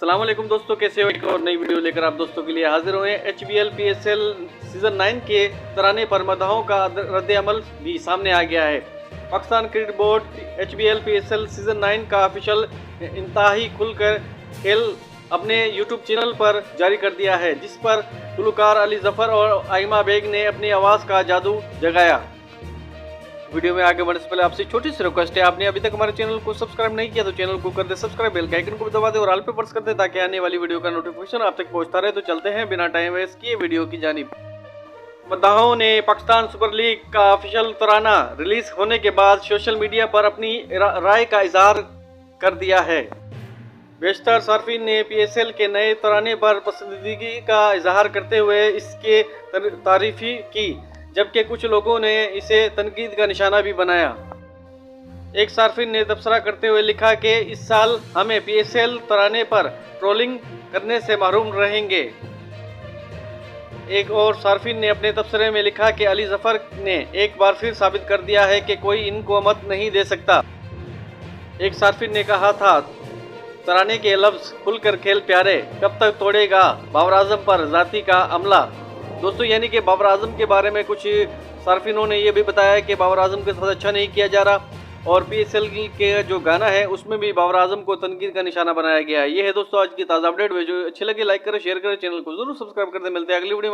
अस्सलाम वालेकुम दोस्तों, कैसे हो। एक और नई वीडियो लेकर आप दोस्तों के लिए हाजिर हुए। HBL PSL सीजन 9 के तराने पर मदाहों का रद्द-ए-अमल भी सामने आ गया है। Pakistan cricket board HBL PSL season 9 का ऑफिशियल इंतहाई खुलकर खेल अपने यूट्यूब चैनल पर जारी कर दिया है, जिस पर गुलकार अली जफर और आइमा बेग ने अपनी आवाज़ का जादू जगाया। वीडियो में आगे बढ़ने से पहले आपसे छोटी सी रिक्वेस्ट है, आपने अभी तक हमारे चैनल को सब्सक्राइब नहीं किया तो चैनल को कर दे सब्सक्राइब, बेल के आइकन को भी दबा दे और ऑल पे प्रेस कर दे ताकि आने वाली वीडियो का नोटिफिकेशन आप तक पहुंचता रहे। तो चलते हैं बिना टाइम वेस्ट किए वीडियो की जानिब। मद्दाहों ने पाकिस्तान सुपर लीग का ऑफिशियल तराना रिलीज होने के बाद सोशल मीडिया पर अपनी राय का इजहार कर दिया है। बेशतर सार्फिन ने PSL के नए तराने पर पसंदीदगी का इजहार करते हुए इसके तारीफी की, जबकि कुछ लोगों ने इसे तनकीद का निशाना भी बनाया। एक सार्फिन ने तबसरा करते हुए लिखा कि इस साल हमें PSL तराने पर ट्रोलिंग करने से महरूम रहेंगे। एक और सार्फिन ने अपने तबसरे में लिखा कि अली जफर ने एक बार फिर साबित कर दिया है कि कोई इनको मत नहीं दे सकता। एक सार्फिन ने कहा था, तराने के लफ्ज़ खुलकर खेल प्यारे, कब तक तोड़ेगा बाबर आजम पर जाती का अमला। दोस्तों, यानी कि बाबर आजम के बारे में कुछ सार्फिनों ने यह भी बताया कि बाबर आजम के साथ अच्छा नहीं किया जा रहा और PSL के जो गाना है उसमें भी बाबर आजम को तनकीद का निशाना बनाया गया है। ये है दोस्तों आज की ताज़ा अपडेट। वीडियो अच्छी लगी लाइक करें, शेयर करें, चैनल को जरूर सब्सक्राइब कर दें। मिलते हैं अगली वीडियो में।